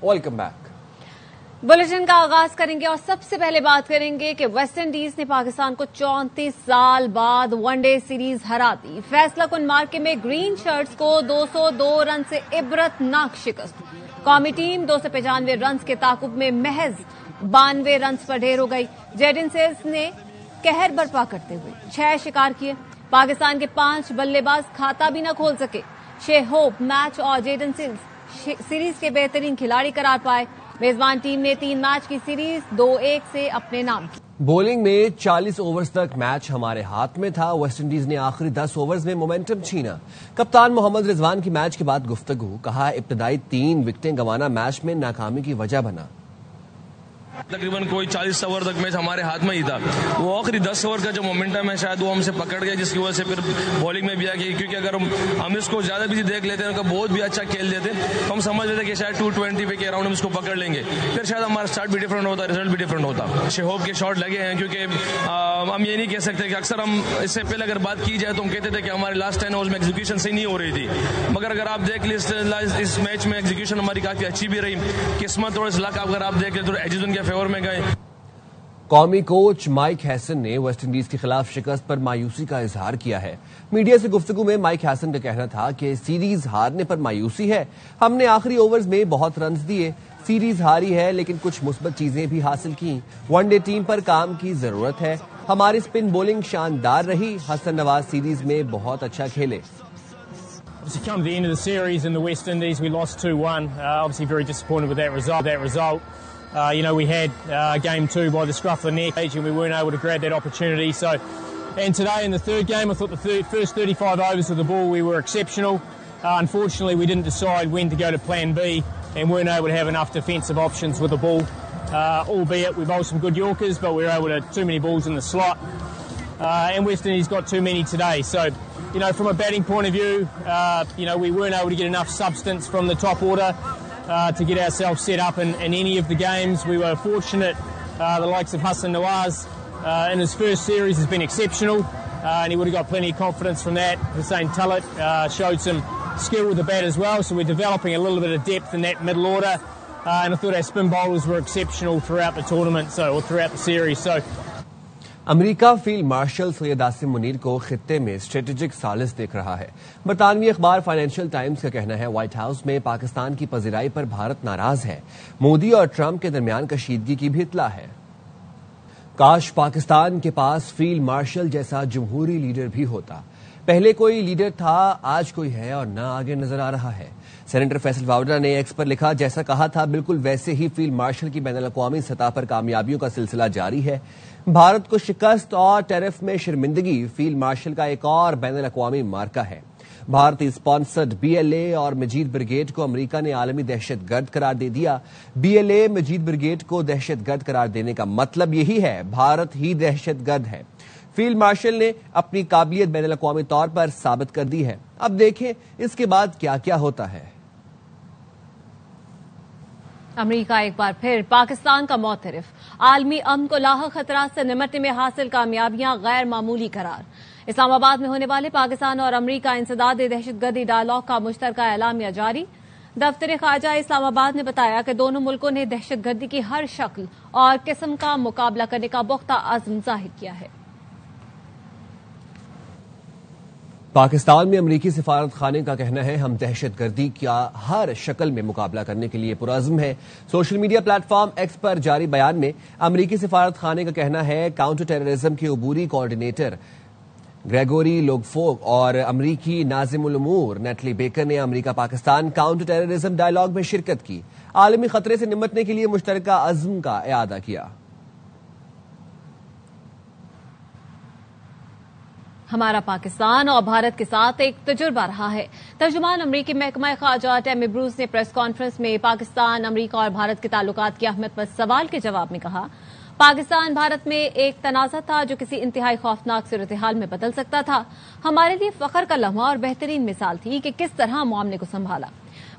Welcome back. Bulletin का आगाज करेंगे और सबसे पहले बात करेंगे कि वेस्ट इंडीज ने पाकिस्तान को 34 साल बाद वनडे सीरीज हरा दी। फैसला कुन मार्के में ग्रीन शर्ट्स को 202 रन से इबरतनाक शिकस्त। कौमी टीम 295 रन के ताकुब में महज 92 रन पर ढेर हो गई। जेडन सिल्स ने कहर बर्पा करते हुए 6 शिकार किए। पाकिस्तान के 5 बल्लेबाज खाता भी न खोल सके। शेख होप, मैच और जेडन सिल्स सीरीज के बेहतरीन खिलाड़ी करार पाए। मेजबान टीम ने 3 मैच की सीरीज 2-1 से अपने नाम की। बॉलिंग में 40 ओवर्स तक मैच हमारे हाथ में था। वेस्ट इंडीज ने आखिरी 10 ओवर्स में मोमेंटम छीना। कप्तान मोहम्मद रिजवान की मैच के बाद गुफ्तगू, कहा इब्तदाई 3 विकेटें गंवाना मैच में नाकामी की वजह बना। तकरीबन कोई 40 ओवर तक मैच हमारे हाथ में ही था। वो आखिरी 10 ओवर का जो मोमेंटम है शायद वो हमसे पकड़ गया, जिसकी वजह से फिर बॉलिंग में भी आ गई। क्योंकि अगर हम इसको ज्यादा भी देख लेते हैं, बहुत भी अच्छा खेल लेते तो हम समझ लेते कि शायद 220 पे के अराउंड हम इसको पकड़ लेंगे। फिर शायद हमारा स्टार्ट भी डिफरेंट होता, रिजल्ट भी डिफरेंट होता। शेहोब के शॉट लगे हैं, क्योंकि हम ये नहीं कह सकते कि अक्सर हम इससे पहले अगर बात की जाए तो हम कहते थे कि हमारे लास्ट 10 ओवर्स में एग्जीक्यूशन सही नहीं हो रही थी, मगर अगर आप देख ले इस मैच में एग्जीक्यूशन हमारी काफी अच्छी भी रही। किस्मत और लक अगर आप देख ले तो एजेस उनके फेवर में गए। कौमी कोच माइक हैसन ने वेस्ट इंडीज के खिलाफ शिकस्त पर मायूसी का इजहार किया है। मीडिया से गुफ्तगू में माइक हैसन का कहना था कि सीरीज हारने पर मायूसी है। हमने आखिरी ओवर्स में बहुत रन्स दिए, सीरीज हारी है लेकिन कुछ मुस्बत चीजें भी हासिल की। वनडे टीम पर काम की जरूरत है। हमारी स्पिन बॉलिंग शानदार रही। हसन नवाज सीरीज में बहुत अच्छा खेले। Obviously, come to the end of the series in the West Indies, we lost 2-1. Obviously, very disappointed with that result. We had game 2 by the scruff of the neck, and we weren't able to grab that opportunity. And today in the third game, I thought the first 35 overs of the ball we were exceptional. Unfortunately, we didn't decide when to go to Plan B, and weren't able to have enough defensive options with the ball. Albeit we bowled some good Yorkers, but we were able to too many balls in the slot, and West Indies got too many today. So, from a batting point of view, we weren't able to get enough substance from the top order to get ourselves set up in any of the games. We were fortunate. The likes of Hassan Nawaz in his first series has been exceptional, and he would have got plenty of confidence from that. Hussain Talat showed some skill with the bat as well, so we're developing a little bit of depth in that middle order. And I thought our spin bowlers were exceptional throughout the tournament, or throughout the series. So. America field marshal Syed Asim Munir को खित्ते में strategic सालिस देख रहा है। बरतानवी अखबार financial times का कहना है व्हाइट हाउस में पाकिस्तान की पजीराई पर भारत नाराज है। मोदी और ट्रंप के दरमियान कशीदगी की भी इत्ला है। काश पाकिस्तान के पास फील्ड मार्शल जैसा जमहूरी लीडर भी होता। पहले कोई लीडर था, आज कोई है और न आगे नजर आ रहा है। सेनेटर फैसल वावडा ने एक्स पर लिखा, जैसा कहा था बिल्कुल वैसे ही फील्ड मार्शल की बैनुल-अक़वामी सतह पर कामयाबियों का सिलसिला जारी है। भारत को शिकस्त और टैरिफ में शर्मिंदगी फील्ड मार्शल का एक और बैनुल-अक़वामी मार्का है। भारतीय स्पॉन्सर्ड बीएलए और मजीद ब्रिगेड को अमेरिका ने आलमी दहशतगर्द करार दे दिया। बीएलए मजीद ब्रिगेड को दहशतगर्द करार देने का मतलब यही है, भारत ही दहशतगर्द है। फील्ड मार्शल ने अपनी काबिलियत बैनुल-अक़वामी तौर पर साबित कर दी है। अब देखें इसके बाद क्या क्या होता है। अमेरिका एक बार फिर पाकिस्तान का मोतरफ। आलमी अमन को लाहक खतरात से निपटने में हासिल कामयाबियां गैर मामूली करार। इस्लामाबाद में होने वाले पाकिस्तान और अमेरिका इंसदाद दहशतगर्दी डायलॉग का मुश्तरका एलामिया जारी। दफ्तर ख़ारजा इस्लामाबाद ने बताया कि दोनों मुल्कों ने दहशतगर्दी की हर शक्ल और किस्म का मुकाबला करने का पुख्ता अज़्म जाहिर किया है। पाकिस्तान में अमरीकी सिफारत खाने का कहना है हम दहशतगर्दी का हर शक्ल में मुकाबला करने के लिए पुरअज़्म है। सोशल मीडिया प्लेटफॉर्म एक्स पर जारी बयान में अमरीकी सिफारत खाने का कहना है काउंटर टेररिज्म के अबूरी कोऑर्डिनेटर ग्रेगोरी लोगफोक और अमरीकी नाज़िमुल उमूर नेटली बेकर ने अमरीका पाकिस्तान काउंटर टेररिज्म डायलॉग में शिरकत की। आलमी खतरे से निपटने के लिए मुश्तरका अज़्म का इआदा किया। हमारा पाकिस्तान और भारत के साथ एक तजुर्बा रहा है। तर्जुमान अमरीकी महकमा ख़ारजा टैमी ब्रूस ने प्रेस कॉन्फ्रेंस में पाकिस्तान, अमरीका और भारत के ताल्लुकात की अहमियत पर सवाल के जवाब में कहा, पाकिस्तान भारत में एक तनाज़ा था जो किसी इंतहाई खौफनाक सूरत-ए-हाल में बदल सकता था। हमारे लिए फख्र का लम्हा और बेहतरीन मिसाल थी कि किस तरह मामले को संभाला।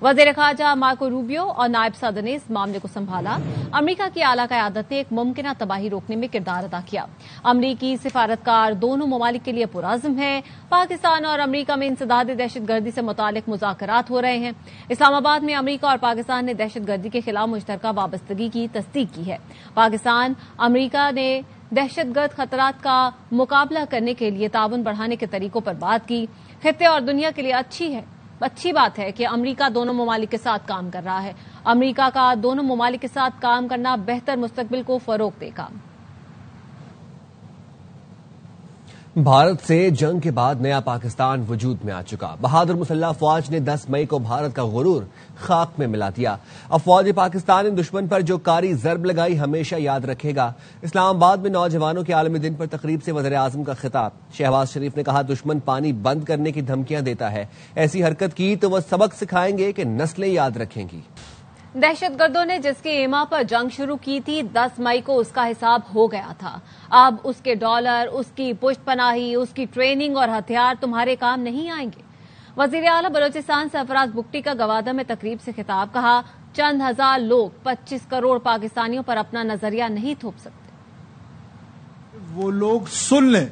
वज़ीर ख़ारजा मार्को रूबियो और नायब सदर ने इस मामले को संभाला। अमरीका की आला क़यादत ने एक मुमकिन तबाही रोकने में किरदार अदा किया। अमरीकी सिफारतकार दोनों ममालिक के लिए पुरज़्म है। पाकिस्तान और अमरीका में इंसदाद दहशतगर्दी से मुतालिक मुज़ाकरात हो रहे हैं। इस्लामाबाद में अमरीका और पाकिस्तान ने दहशतगर्दी के खिलाफ मुश्तरका वाबस्तगी की तस्दीक की है। पाकिस्तान अमरीका ने दहशतगर्द खतरात का मुकाबला करने के लिए ताउन बढ़ाने के तरीकों पर बात की। खित्ते और दुनिया के लिए अच्छी बात है कि अमरीका दोनों ममालिक के साथ काम कर रहा है। अमरीका का दोनों ममालिक के साथ काम करना बेहतर मुस्तकबिल को फरोग देगा। भारत से जंग के बाद नया पाकिस्तान वजूद में आ चुका। बहादुर मुसल्लह फौज ने 10 मई को भारत का गुरूर खाक में मिला दिया। अब फौज पाकिस्तान ने दुश्मन पर जो कारी जरब लगाई हमेशा याद रखेगा। इस्लामाबाद में नौजवानों के आलमी दिन पर तकरीब से वज़ीर आज़म का खिताब। शहबाज शरीफ ने कहा, दुश्मन पानी बंद करने की धमकियां देता है, ऐसी हरकत की तो वह सबक सिखाएंगे कि नस्लें याद रखेंगी। दहशतगर्दों ने जिसकी ईमा पर जंग शुरू की थी 10 मई को उसका हिसाब हो गया था। अब उसके डॉलर, उसकी पुष्टपनाही, उसकी ट्रेनिंग और हथियार तुम्हारे काम नहीं आएंगे। वजीर आला बलोचिस्तान सरफराज बुगटी का गवादा में तकरीब से खिताब। कहा, चंद हजार लोग 25 करोड़ पाकिस्तानियों पर अपना नजरिया नहीं थोप सकते। वो लोग सुन लें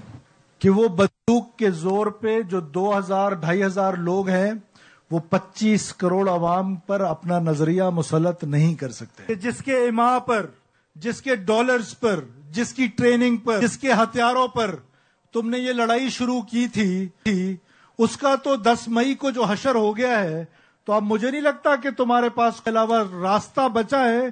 कि वो बंदूक के जोर पे जो 2000-2500 लोग हैं वो 25 करोड़ अवाम पर अपना नजरिया मुसलत नहीं कर सकते। जिसके इमा पर, जिसके डॉलर्स पर, जिसकी ट्रेनिंग पर, जिसके हथियारों पर तुमने ये लड़ाई शुरू की थी उसका तो 10 मई को जो हशर हो गया है, तो अब मुझे नहीं लगता कि तुम्हारे पास के अलावा रास्ता बचा है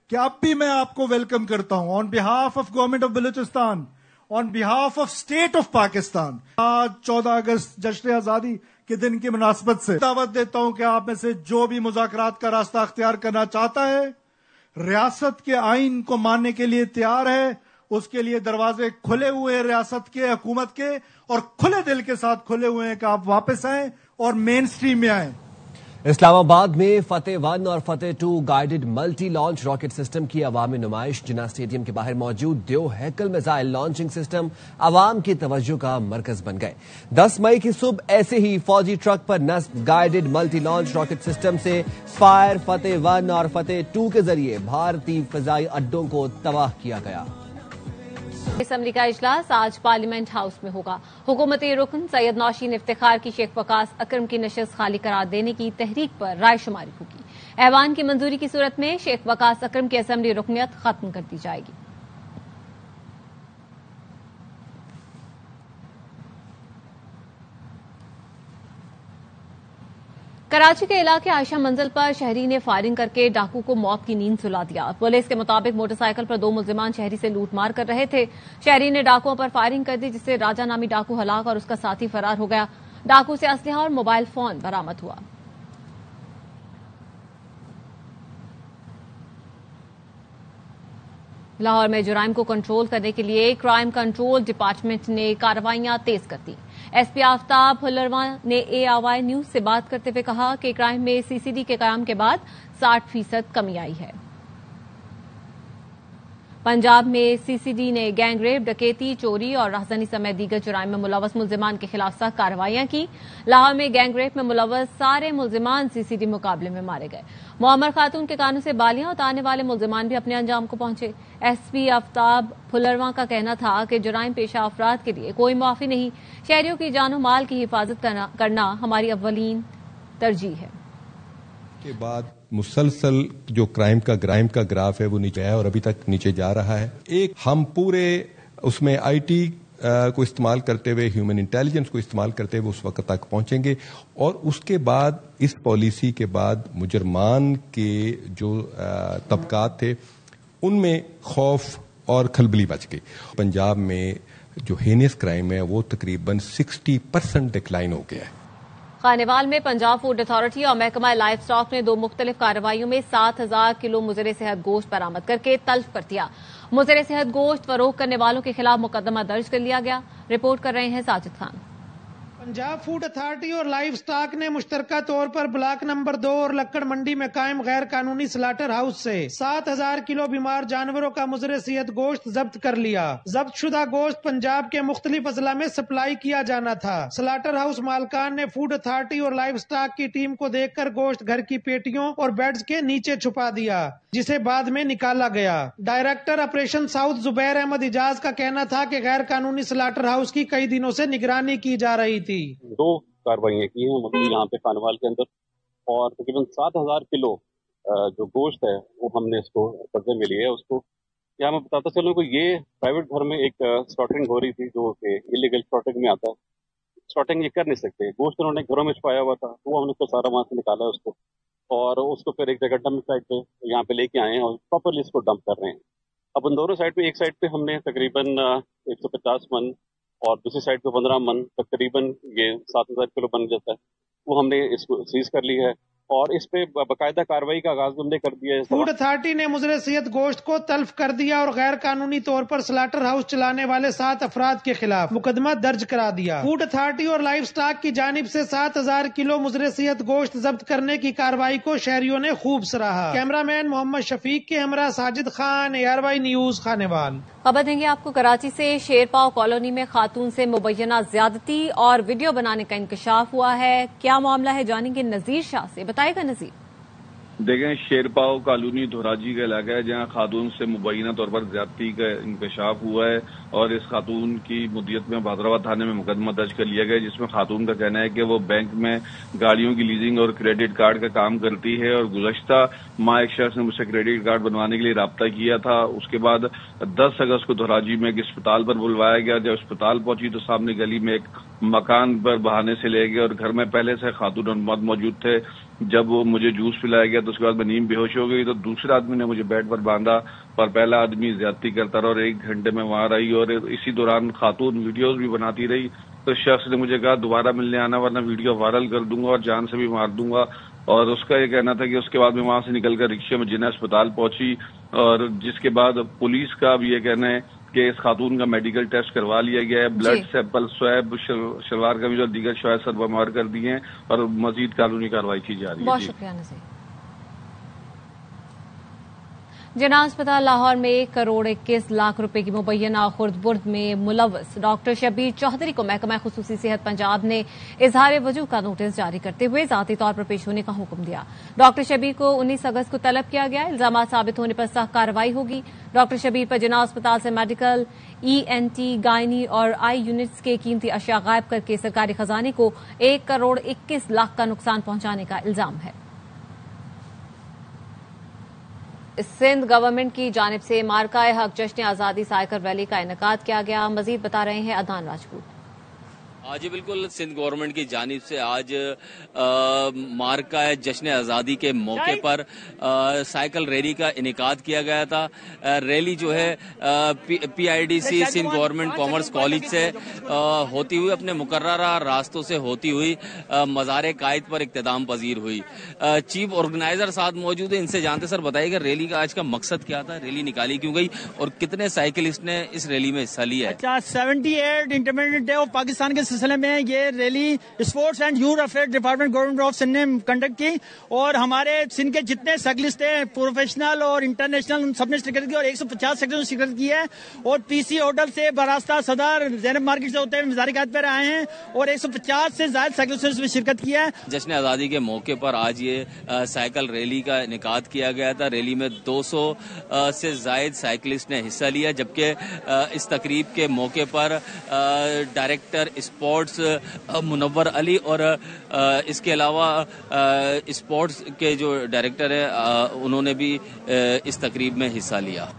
कि अब भी मैं आपको वेलकम करता हूं on behalf of government of Balochistan, on behalf of state of Pakistan. आज 14 अगस्त जश्न आजादी के दिन की मुनासबत से दावत देता हूं कि आप में से जो भी मुज़ाकरात का रास्ता अख्तियार करना चाहता है, रियासत के आइन को मानने के लिए तैयार है, उसके लिए दरवाजे खुले हुए हैं रियासत के, हुकूमत के, और खुले दिल के साथ खुले हुए हैं कि आप वापस आएं और मेन स्ट्रीम में आएं। इस्लामाबाद में फतेह 1 और फतेह 2 guided multi launch rocket system की अवामी नुमाइश। जिन्ना स्टेडियम के बाहर मौजूद 2 हैकल मिसाइल लॉन्चिंग सिस्टम अवाम की तवज्जो का मरकज बन गए। 10 मई की सुबह ऐसे ही फौजी ट्रक पर नस्ब guided multi launch rocket system से फायर फतेह 1 और फतेह 2 के जरिए भारतीय फिजाई अड्डों को तबाह किया गया। असम्बली का इजलास आज पार्लियामेंट हाउस में होगा। हुकूमती रुकन सैयद नौशीन इफ्तिखार की शेख वकास अकरम की नशस्त खाली करार देने की तहरीक पर राय शुमारी होगी। ऐवान की मंजूरी की सूरत में शेख वकास अकरम की असम्बली रुकनियत खत्म कर दी जाएगी। कराची के इलाके आयशा मंजिल पर शहरी ने फायरिंग करके डाकू को मौत की नींद सुला दिया। पुलिस के मुताबिक मोटरसाइकिल पर 2 मुल्जिमान शहरी से लूटमार कर रहे थे। शहरी ने डाकुओं पर फायरिंग कर दी, जिससे राजा नामी डाकू हलाक और उसका साथी फरार हो गया। डाकू से असलहा और मोबाइल फोन बरामद हुआ। लाहौर में जुराइम को कंट्रोल करने के लिए क्राइम कंट्रोल डिपार्टमेंट ने कार्रवाइयां तेज कर दी। एसपी आफ्ताब फुलरवा ने एआवाई न्यूज से बात करते हुए कहा कि क्राइम में सीसीडी के कयाम के बाद 60% कमी आई है। पंजाब में सीसीडी ने गैंगरेप, डकैती, चोरी और राहज़नी समेत दीगर जुराइम में मुलव्वस मुल्जिमान के खिलाफ सख्त कार्रवाइयां की। लाहौर में गैंगरेप में मुलव्वस सारे मुल्जिमान सीसीडी मुकाबले में मारे गए। मुअम्मर खातून के कानों से बालियां उतारने वाले मुल्जिमान भी अपने अंजाम को पहुंचे। एसपी आफ्ताब फुलरवा का कहना था कि जुराइम पेशा अफराद के लिए कोई माफी नहीं। शहरियों की जानो माल की हिफाजत करना हमारी अव्वलीन तरजीह है। के बाद मुसलसल जो क्राइम का ग्राफ है वो नीचे है और अभी तक नीचे जा रहा है। एक हम पूरे उसमें आईटी को इस्तेमाल करते हुए, ह्यूमन इंटेलिजेंस को इस्तेमाल करते हुए उस वक्त तक पहुंचेंगे और उसके बाद इस पॉलिसी के बाद मुजरमान के जो तबकात थे उनमें खौफ और खलबली बच गई। पंजाब में जो हेनियस क्राइम है वो तकरीबन 60% डिक्लाइन हो गया है। खानेवाल में पंजाब फूड अथॉरिटी और महकमा लाइफ स्टॉक ने 2 मुख्तलिफ कार्रवाइयों में 7000 किलो मुजरे सेहत गोश्त बरामद करके तल्फ कर दिया। मुजरे सेहत गोश्त फरोख्त करने वालों के खिलाफ मुकदमा दर्ज कर लिया गया। रिपोर्ट कर रहे हैं साजिद खान। पंजाब फूड अथॉरिटी और लाइव स्टॉक ने मुश्तरका तौर पर ब्लॉक नंबर 2 और लक्कड़ मंडी में कायम गैर कानूनी स्लाटर हाउस से 7000 किलो बीमार जानवरों का मुजरे सेहत गोश्त जब्त कर लिया। जब्त शुदा गोश्त पंजाब के मुख्तलिफ अजला में सप्लाई किया जाना था। स्लाटर हाउस मालकान ने फूड अथॉरिटी और लाइव स्टॉक की टीम को देखकर गोश्त घर की पेटियों और बेड्स के नीचे छुपा दिया, जिसे बाद में निकाला गया। Director operation south Zubair Ahmed Ijaz का कहना था कि गैर कानूनी स्लाटर हाउस की कई दिनों से निगरानी की जा रही थी। 2 कार्रवाइयाँ की हैं मतलब यहाँ पे खानवाल के अंदर, और तकरीबन 7000 किलो जो गोश्त है वो हमने इसको कब्जे में लिया है। उसको यहाँ मैं बताता चलूँ कि ये प्राइवेट घर में एक स्लॉटरिंग हो रही थी जो कि इलीगल स्लॉटरिंग में आता है। स्लॉटरिंग ये कर नहीं सकते, गोश्त उन्होंने घरों में छुपाया हुआ था, वो हमने उसको सारा वहाँ से निकाला उसको, और उसको फिर एक जगह डंप साइड पे यहाँ पे लेके आए हैं और प्रॉपरली इसको डंप कर रहे हैं। अब उन दोनों साइड पे, एक साइड पे हमने तकरीबन 150 मन और दूसरी साइड पे 15 मन, तकरीबन ये 7000 किलो बन जाता है, वो हमने इसको सीज कर ली है और इस पे बाकायदा कार्रवाई का आगाज हमने कर दिया है। फूड अथॉरिटी ने मुजरे सेहत गोश्त को तल्फ कर दिया और गैर कानूनी तौर पर स्लाटर हाउस चलाने वाले 7 अफराद के खिलाफ मुकदमा दर्ज करा दिया। फूड अथॉरिटी और लाइव स्टॉक की जानिब से 7000 किलो मुजरे सेहत गोश्त जब्त करने की कार्रवाई को शहरियों ने खूब सराहा। कैमरामैन मोहम्मद शफीक के हमरा साजिद खान, ARY न्यूज, खानेवाल। खबर देंगे आपको कराची से। शेरपाव कॉलोनी में खातून से मुबैना ज्यादती और वीडियो बनाने का इंकशाफ हुआ है। क्या मामला है, जानेंगे नजीर शाह से। बताएगा नजीर। देखें, शेरपाव कॉलोनी धोराजी का इलाका है जहां खातून से मुबैना तौर पर ज्यादती का इंकशाफ हुआ है और इस खातून की मुद्दत में भादराबाद थाने में मुकदमा दर्ज कर लिया गया, जिसमें खातून का कहना है कि वो बैंक में गाड़ियों की लीजिंग और क्रेडिट कार्ड का काम करती है और गुज़श्ता माह एक शख्स ने मुझसे क्रेडिट कार्ड बनवाने के लिए राब्ता किया था। उसके बाद 10 अगस्त को धोराजी में एक अस्पताल पर बुलवाया गया। जब अस्पताल पहुंची तो सामने गली में एक मकान पर बहाने से ले गए और घर में पहले से खातून और मर्द मौजूद थे। जब वो मुझे जूस पिलाया गया तो उसके बाद मैं नींद बेहोश हो गई, तो दूसरे आदमी ने मुझे बेड पर बांधा और पहला आदमी ज्यादती करता रहा और 1 घंटे में वहां रही और इसी दौरान खातून वीडियोस भी बनाती रही। तो शख्स ने मुझे कहा दोबारा मिलने आना वरना वीडियो वायरल कर दूंगा और जान से भी मार दूंगा, और उसका ये कहना था कि उसके बाद मैं वहां से निकलकर रिक्शे में जिन्ना अस्पताल पहुंची और जिसके बाद पुलिस का भी ये कहना है कि इस खातून का मेडिकल टेस्ट करवा लिया गया है। ब्लड सैंपल, स्वैब, शलवार कमीज और दीगर शवायद सरबराह कर दिए हैं और मजीद कानूनी कार्रवाई की जा रही है। बहुत शुक्रिया नज़ीर। जिन्ना अस्पताल लाहौर में 1 करोड़ 21 लाख रुपए की मुबैना खुर्द-बुर्द में मुलव्वस डॉक्टर शबीर चौधरी को महकमा खुसूसी सेहत पंजाब ने इजहार वजू का नोटिस जारी करते हुए जाती तौर पर पेश होने का हुक्म दिया। डॉक्टर शबीर को 19 अगस्त को तलब किया गया। इल्जामात साबित होने पर सख्त कार्रवाई होगी। डॉक्टर शबीर पर जिन्ना अस्पताल से मेडिकल, ENT, गायनी और आई यूनिट्स के कीमती अशिया गायब करके सरकारी खजाने को 1 करोड़ 21 लाख का नुकसान पहुंचाने का इल्जाम है। सिंध गवर्नमेंट की जानिब से मार्काए हक जश्न आज़ादी साइकिल रैली का इनेकाद किया गया। मजीद बता रहे हैं अदनान राजपूत। जी बिल्कुल, सिंध गवर्नमेंट की जानिब से आज मार्का जश्न आज़ादी के मौके पर साइकिल रैली का इनेकाद किया गया था। रैली जो है PIDC Sindh government commerce college से होती हुई अपने मुकर्ररा रास्तों से होती हुई मज़ार कायद पर इख्तिताम पजीर हुई। चीफ ऑर्गेनाइजर साथ मौजूद है, इनसे जानते सर बताइएगा रैली का आज का मकसद क्या था, रैली निकाली क्यों गई और कितने साइकिलिस्ट ने इस रैली में हिस्सा लिया है? 78 इंडिपेंडेंस डे ऑफ पाकिस्तान के सिलसिले में ये rally sports and youth affair department government of Sindh ने कंडक्ट की और हमारे सिंध के जितने साइकिलिस्ट थे प्रोफेशनल और इंटरनेशनल उन सबने शिरकत की और 150 साइकिलिस्ट ने शिरकत की है और PC होटल से बरास्ता सदर ज़ैनब मार्केट से होते हुए मज़ार कायद पर आए हैं और 150 से ज्यादा साइकिलिस्ट ने इसमें शिरकत की है। जश्न आज़ादी के मौके पर आज ये साइकिल रैली का इनेकाद किया गया था। रैली में 200 से जायद साइकिलिस्ट ने हिस्सा लिया, जबकि इस तकरीब के मौके पर डायरेक्टर स्पोर्ट्स मुनव्वर अली और इसके अलावा स्पोर्ट्स के जो डायरेक्टर है उन्होंने भी इस तकरीब में हिस्सा लिया।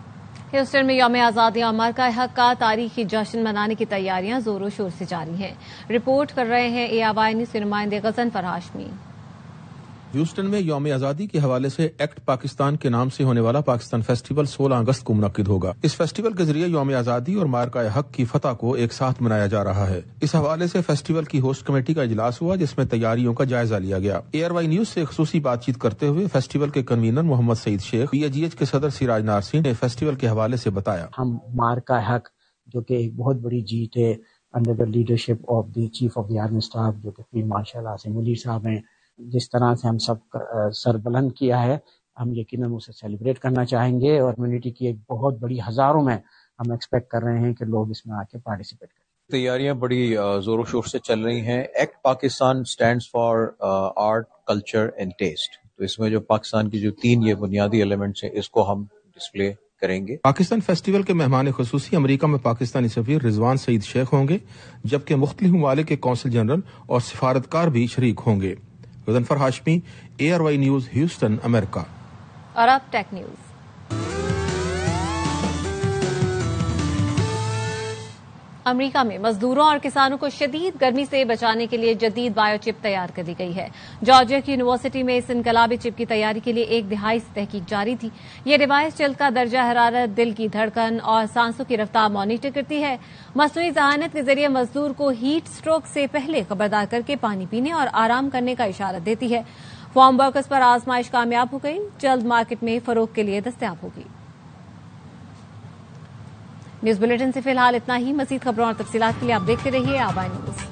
ह्यूस्टन में यौम आज़ादी और मार्का हक का तारीखी जश्न मनाने की तैयारियां जोरों शोर से जारी हैं। रिपोर्ट कर रहे हैं ARY न्यूज़ के नुमाइंदे गजनफर हाशमी। ह्यूस्टन में यौम आज़ादी के हवाले से एक्ट पाकिस्तान के नाम से होने वाला पाकिस्तान फेस्टिवल 16 अगस्त को मुनक्किद होगा। इस फेस्टिवल के जरिए यौम आज़ादी और मार्का हक की फतह को एक साथ मनाया जा रहा है। इस हवाले से फेस्टिवल की होस्ट कमेटी का इजलास हुआ जिसमें तैयारियों का जायजा लिया गया। ARY न्यूज से खुसूसी बातचीत करते हुए फेस्टिवल के कन्वीनर मोहम्मद सईद शेख, PAGH के सदर सिराज नारसिन ने फेस्टिवल के हवाले से बताया। हम मार्का हक जो कि एक बहुत बड़ी जीत है under the leadership of the Chief of the Army Staff جو کہ فیلڈ مارشل عاصم منیر صاحب ہیں. جس طرح سے ہم سب سر بلند کیا ہے ہم یقیناً اسے سیلیبریٹ کرنا چاہیں گے اور کمیونٹی کی ایک بہت بڑی ہزاروں میں ہم ایکسپیکٹ کر رہے ہیں کہ لوگ اس میں آ کے پارٹیسپیٹ کریں. تیاریاں بڑی زور و شور سے چل رہی ہیں. Act Pakistan stands for art culture and test. تو اس میں جو پاکستان کی جو 3 یہ بنیادی ایلیمنٹس ہیں اس کو ہم ڈسپلے کریں گے. پاکستان فیسٹیول کے مہمان خصوصی امریکہ میں پاکستانی سفیر رضوان سعید شیخ ہوں گے جبکہ مختلف ممالک کے قونصل جنرل اور سفارتکار بھی شریک ہوں گے. Ghazanfar Hashmi, ARY news, Houston, امریکہ. اور اب ٹیک نیوز. امریکہ میں مزدوروں اور کسانوں کو شدید گرمی سے بچانے کے لیے جدید بایو چپ تیار کر دی گئی ہے. جارجیا کی یونیورسٹی میں اس انقلابی چپ کی تیاری کے لیے 1 دہائی سے تحقیق جاری تھی. یہ ڈیوائس جلد کا درجہ حرارت، دل کی دھڑکن اور سانسوں کی رفتار مانیٹر کرتی ہے. مصنوعی ذہانت کے ذریعے مزدور کو ہیٹ سٹروک سے پہلے خبردار کر کے پانی پینے اور آرام کرنے کا اشارہ دیتی ہے. فارم ورکرز پر آزمائش کامیاب ہو گئی، جلد مارکیٹ میں فروخت کے لیے دستیاب ہوگی. نیوز بلیٹن سے فی الحال اتنا ہی. مزید خبروں اور تفصیلات کے لیے آپ دیکھتے رہیے آبائی نیوز.